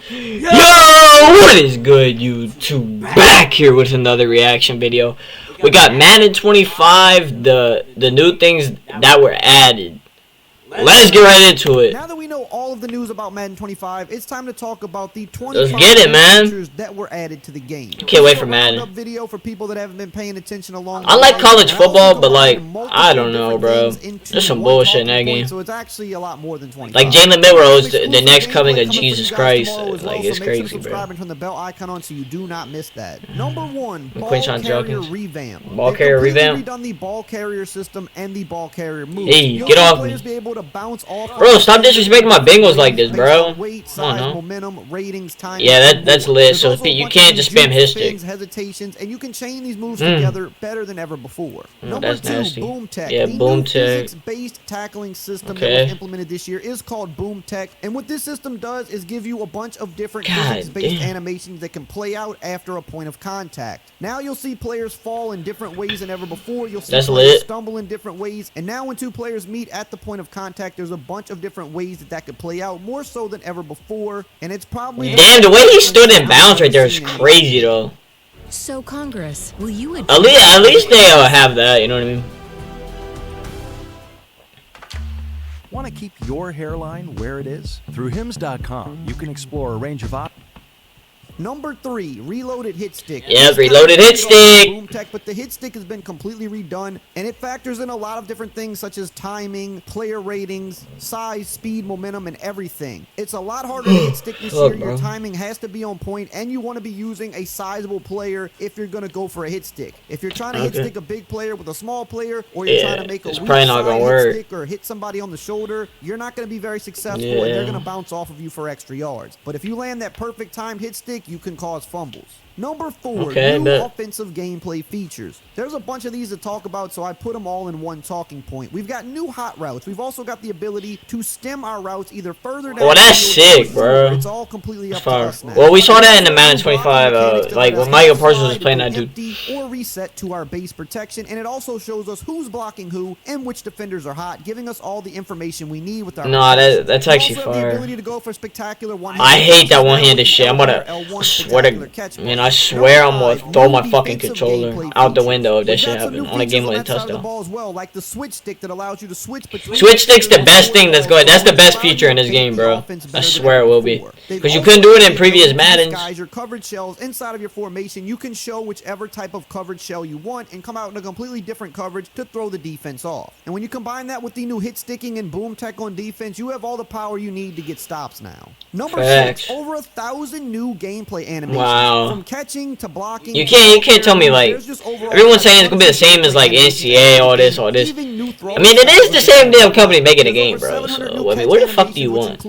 Yo, what is good, YouTube? Back here with another reaction video. We got Madden 25, the new things that were added. Let's get right into it. Now that we know all of the news about Madden 25, it's time to talk about the 25 features that were added to the game. Can't wait for Madden. Video for people that haven't been paying attention along. I like college football, but like I don't know, bro. There's some bullshit in that game. So it's actually a lot more than 25. Like Jalen Milrose, the next coming of Jesus Christ. Like it's crazy, bro. Turn the bell icon on so you do not miss that. Number 1, ball carrier revamp. Ball carrier revamp. Redone the ball carrier system and the ball carrier move. Hey, get off me. Be able to bounce off. Bro, stop disrespecting my Bengals like this, bro. Weight, size, momentum, ratings, time. Yeah, that's lit. So you can't just spam his stick. Hesitations, and you can chain these moves together better than ever before. Number 2, Boom Tech. Yeah, Boom Tech. Physics-based tackling system that was implemented this year is called Boom Tech, and what this system does is give you a bunch of different physics-based animations that can play out after a point of contact. Now you'll see players fall in different ways than ever before. You'll see players stumble in different ways, and now when two players meet at the point of contact, there's a bunch of different ways that could play out, more so than ever before, and it's probably the way he stood in bounds right there is crazy though. So Congress, will you at least they have that, you know what I mean? Want to keep your hairline where it is? Through hims.com, you can explore a range of options. Number 3, reloaded hit stick. Yes, reloaded hit stick. Boom Tech, but the hit stick has been completely redone, and it factors in a lot of different things such as timing, player ratings, size, speed, momentum, and everything. It's a lot harder to hit stick this year. Your timing has to be on point, and you want to be using a sizable player if you're going to go for a hit stick. If you're trying to hit stick a big player with a small player, or you're trying to make a weak side hit stick or hit somebody on the shoulder, you're not going to be very successful, and they're going to bounce off of you for extra yards. But if you land that perfect time hit stick, you can cause fumbles. Number 4, new offensive gameplay features. There's a bunch of these to talk about, so I put them all in one talking point. We've got new hot routes. We've also got the ability to stem our routes either further down. Oh, that's sick, bro. It's all completely up to us now. Well, we saw that in the Madden 25, like when Michael Parsons was playing that dude. Or reset to our base protection, and it also shows us who's blocking who and which defenders are hot, giving us all the information we need with our. Nah, that's actually fire. The ability to go for spectacular I hate that one-handed shit. I'm gonna swear to. I swear I'm gonna throw my fucking controller out the window if that shit happens on a game-winning touchdown. Like the switch stick that allows you to switch between. Switch stick's the best thing that's going. That's the best feature in this game, bro. I swear it will be. Because you couldn't do it in previous Maddens. Your coverage shells inside of your formation, you can show whichever type of coverage shell you want and come out in a completely different coverage to throw the defense off. And when you combine that with the new hit sticking and boom tech on defense, you have all the power you need to get stops now. Number 6, over 1,000 new gameplay animations. Wow. From catching to blocking. You can't tell me like everyone's saying it's gonna be the same as like NCAA, all this. I mean, it is the same damn company making the game, bro. So I mean, what the fuck do you want?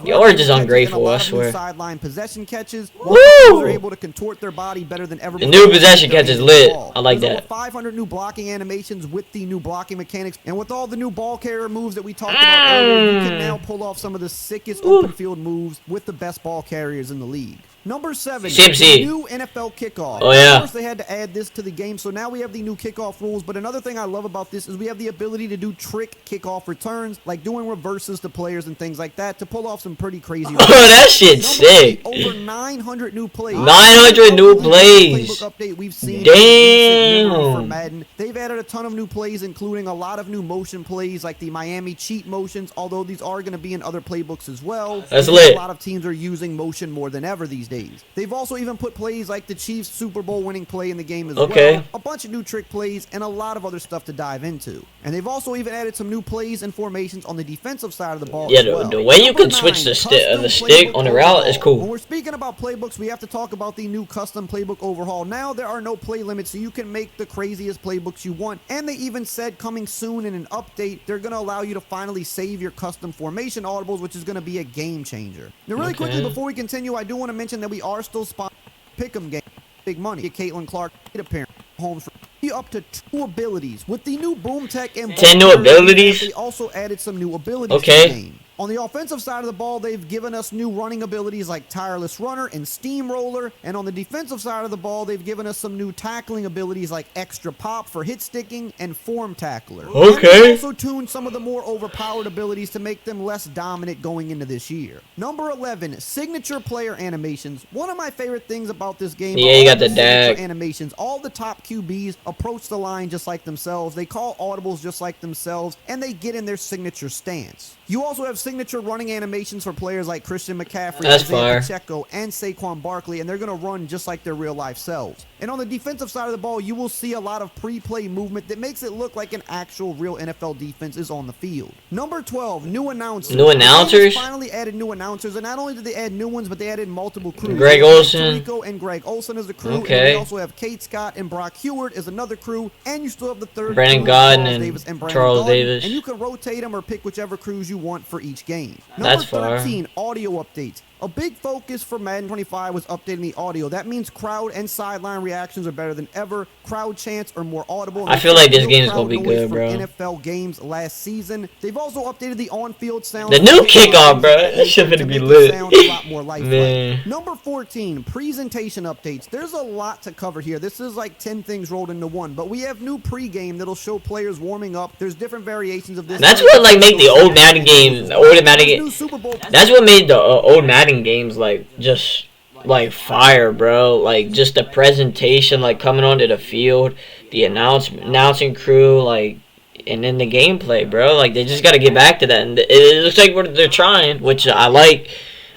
Yours is ungrateful, I swear. Sideline possession catches. Woo! Are able to contort their body better than ever. The new possession catch is lit. I like that. 500 new blocking animations with the new blocking mechanics, and with all the new ball carrier moves that we talked about earlier, you can now pull off some of the sickest open field moves with the best ball carriers in the league. Number 7, the new NFL kickoff. Oh yeah. Of course, they had to add this to the game, so now we have the new kickoff rules. But another thing I love about this is we have the ability to do trick kickoff returns, like doing reverses to players and things like that, to pull off some pretty crazy. Oh, that shit's sick. Over 900 new plays. 900 new plays. Update we've seen. Damn. For Madden, they've added a ton of new plays, including a lot of new motion plays, like the Miami cheat motions. Although these are going to be in other playbooks as well. That's lit. A lot of teams are using motion more than ever these days. They've also even put plays like the Chiefs Super Bowl winning play in the game as well. A bunch of new trick plays and a lot of other stuff to dive into. And they've also even added some new plays and formations on the defensive side of the ball. Yeah, the way you can switch the stick on the route is cool. When we're speaking about playbooks, we have to talk about the new custom playbook overhaul. Now there are no play limits, so you can make the craziest playbooks you want. And they even said coming soon in an update, they're going to allow you to finally save your custom formation audibles, which is going to be a game changer. Now, really quickly before we continue, I do want to mention that we are still sponsoring Pick'em game, big money. Caitlin Clark apparent homes for up to 2 abilities with the new boom tech and 10 new abilities. They also added some new abilities to the game. On the offensive side of the ball, they've given us new running abilities like Tireless Runner and Steamroller. And on the defensive side of the ball, they've given us some new tackling abilities like Extra Pop for hit sticking and Form Tackler. Okay. And they've also tuned some of the more overpowered abilities to make them less dominant going into this year. Number 11, signature player animations. One of my favorite things about this game Yeah, you got the signature dag. animations. All the top QBs approach the line just like themselves. They call audibles just like themselves, and they get in their signature stance. You also have signature running animations for players like Christian McCaffrey, That's Isaiah fire. Pacheco, and Saquon Barkley, and they're going to run just like their real-life selves. And on the defensive side of the ball, you will see a lot of pre-play movement that makes it look like an actual real NFL defense is on the field. Number 12, new announcers. New announcers? They finally added new announcers, and not only did they add new ones, but they added multiple crews. Greg They have Olsen. Tirico and Greg Olsen as a crew. And Okay. they also have Kate Scott and Brock Hewitt as another crew, and you still have the third Brandon crew, Gaudin Charles and Davis and Brandon Charles Gaudin, Davis. and you can rotate them or pick whichever crews you want for each game. That's Number fire. 13, audio updates. A big focus for Madden 25 was updating the audio. That means crowd and sideline reactions are better than ever. Crowd chants are more audible. I feel like this Real game's crowd gonna be noise good, from bro. NFL games last season. They've also updated the on-field sound. The new kickoff, bro. That shit to finna be make it lit. sound a lot more lifelike. Man. Number 14, presentation updates. There's a lot to cover here. This is like 10 things rolled into one, but we have new pregame that'll show players warming up. There's different variations of this. That's what like make the old Madden games, the old Madden New games. Super Bowl. That's what made the old Madden games like just like fire, bro. Like just the presentation, like coming onto the field, the announcing crew, like, and then the gameplay, bro. Like they just got to get back to that, and it looks like they're trying, which I like.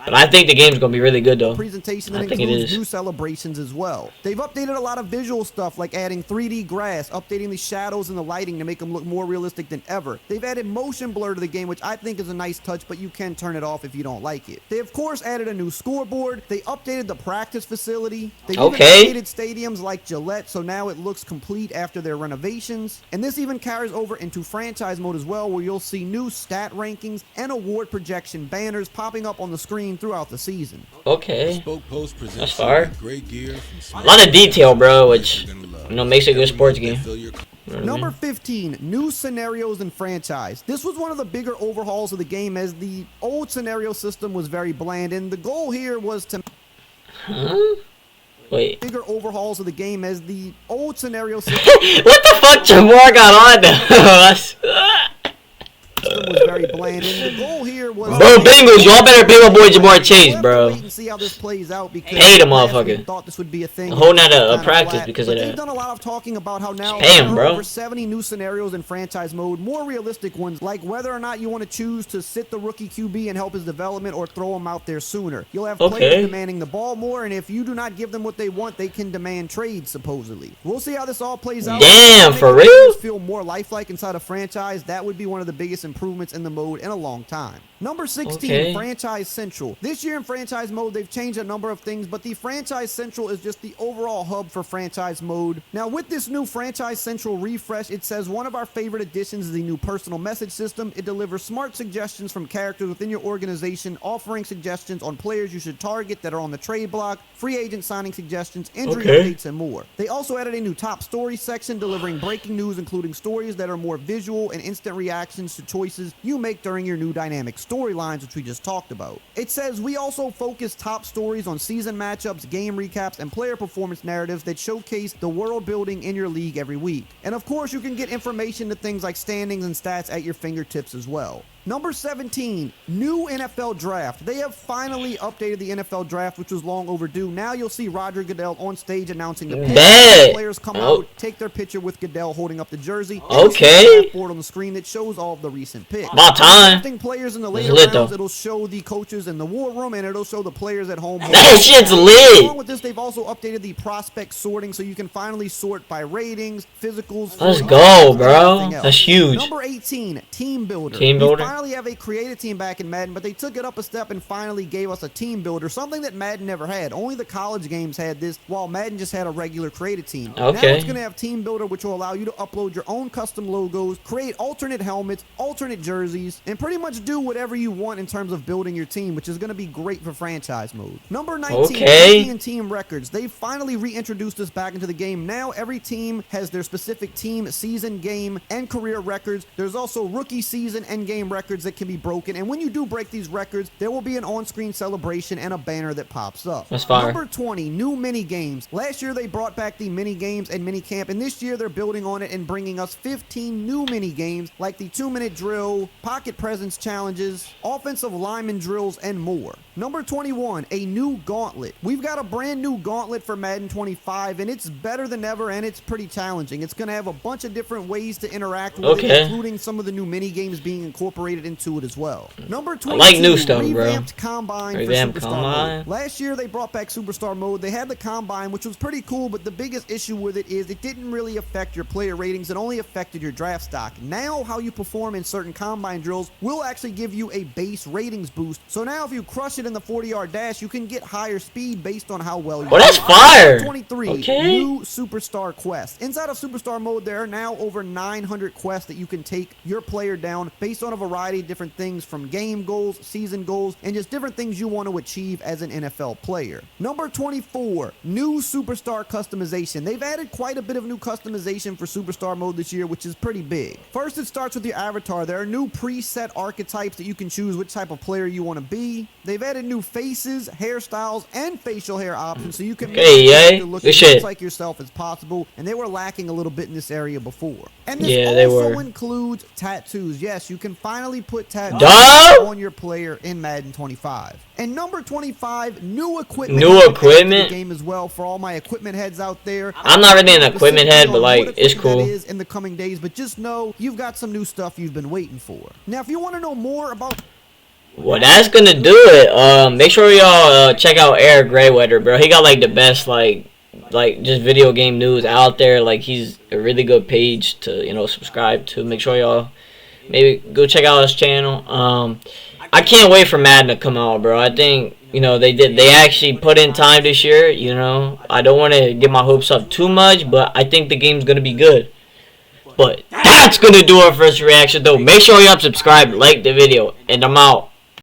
But I think the game's gonna be really good though. Presentation that I think it includes is. new celebrations as well. They've updated a lot of visual stuff like adding 3D grass, updating the shadows and the lighting to make them look more realistic than ever. They've added motion blur to the game, which I think is a nice touch, but you can turn it off if you don't like it. They of course added a new scoreboard. They updated the practice facility. They've Okay. even updated stadiums like Gillette, so now it looks complete after their renovations. And this even carries over into franchise mode as well, where you'll see new stat rankings and award projection banners popping up on the screen throughout the season. Okay. Spoke Post presents That's fire. great gear from A lot of detail, bro, which makes it a good sports game. You know what I Number mean? 15, new scenarios in franchise. This was one of the bigger overhauls of the game, as the old scenario system was very bland, and the goal here was to Wait. bigger overhauls of the game, as the old scenario system What the fuck Jamar got on though? was very bland, and the goal here was Bro, Bengals, y'all better pay my boy Jamar Chase, We'll have to bro. wait and see how this plays out, because Pay the last motherfucker. week thought this would be a thing. Holding out a Kinda practice flat, because but of they've that. done a lot of talking about how now Pay him, there are bro. over 70 new scenarios in franchise mode, more realistic ones, like whether or not you want to choose to sit the rookie QB and help his development or throw him out there sooner. You'll have Okay. players demanding the ball more, and if you do not give them what they want, they can demand trades, supposedly. We'll see how this all plays out. Damn, Make for the players real? feel more lifelike inside a franchise. That would be one of the biggest improvements in the mode in a long time. Number 16, Okay. Franchise Central. This year in franchise mode, they've changed a number of things, but the Franchise Central is just the overall hub for franchise mode. Now, with this new Franchise Central refresh, it says one of our favorite additions is the new personal message system. It delivers smart suggestions from characters within your organization, offering suggestions on players you should target that are on the trade block, free agent signing suggestions, injury Okay. updates, and more. They also added a new top story section, delivering breaking news, including stories that are more visual and instant reactions to choices you make during your new dynamic storylines, which we just talked about. It says we also focus top stories on season matchups, game recaps, and player performance narratives that showcase the world building in your league every week. And of course, you can get information to things like standings and stats at your fingertips as well. Number 17, new NFL draft. They have finally updated the NFL draft, which was long overdue. Now you'll see Roger Goodell on stage announcing the picks. Bet. Players come Oh. out, take their picture with Goodell holding up the jersey. Okay. And you see the draft board on the screen that shows all of the recent picks. About time. Drafting players in the later lit, rounds, though. it'll show the coaches in the war room, and it'll show the players at home. That shit's lit. Along with this, they've also updated the prospect sorting, so you can finally sort by ratings, physicals. Let's form, go, and bro. everything else. That's huge. Number 18, Team Builder. Team Builder. We finally have a creative team back in Madden, but they took it up a step and finally gave us a Team Builder, something that Madden never had. Only the college games had this, while Madden just had a regular creative team. Now Okay. it's going to have Team Builder, which will allow you to upload your own custom logos, create alternate helmets, alternate jerseys, and pretty much do whatever you want in terms of building your team, which is going to be great for franchise mode. Number 19, Okay. and team records. They finally reintroduced us back into the game. Now every team has their specific team, season, game, and career records. There's also rookie season and game records records that can be broken, and when you do break these records, there will be an on-screen celebration and a banner that pops up. That's fire. Number 20, new mini games. Last year they brought back the mini games and mini camp, and this year they're building on it and bringing us 15 new mini games like the 2-minute drill, pocket presence challenges, offensive lineman drills, and more. Number 21, a new gauntlet. We've got a brand new gauntlet for Madden 25, and it's better than ever, and it's pretty challenging. It's going to have a bunch of different ways to interact with it, including some of the new mini games being incorporated into it as well. Number 22, I like new stuff, revamped bro. combine Revamped for Superstar combine. mode. Last year they brought back Superstar mode. They had the combine, which was pretty cool, but the biggest issue with it is it didn't really affect your player ratings. It only affected your draft stock. Now how you perform in certain combine drills will actually give you a base ratings boost. So now if you crush it in the 40-yard dash, you can get higher speed based on how well you do. Oh, that's fire. 23, okay. New Superstar quests. Inside of Superstar mode, there are now over 900 quests that you can take your player down based on a variety of different things, from game goals, season goals, and just different things you want to achieve as an NFL player. Number 24, new Superstar customization. They've added quite a bit of new customization for Superstar mode this year, which is pretty big. First, it starts with your avatar. There are new preset archetypes that you can choose which type of player you want to be. They've added new faces, hairstyles, and facial hair options, so you can make it look as much like yourself as possible, and they were lacking a little bit in this area before. And this also includes tattoos. Yes, you can finally put tattoos on your player in Madden 25. And number 25, new equipment. New equipment game as well for all my equipment heads out there. I'm not really an equipment head, but like it's cool. That is in the coming days, but just know you've got some new stuff you've been waiting for. Now, if you want to know more about well, that's gonna do it. Make sure y'all check out Eric Grayweather, bro. He got like the best like just video game news out there. Like, he's a really good page to subscribe to. Make sure y'all maybe go check out his channel. I can't wait for Madden to come out, bro. I think they actually put in time this year. I don't want to get my hopes up too much, but I think the game's gonna be good. But that's gonna do our first reaction though. Make sure y'all subscribe, like the video, and I'm out.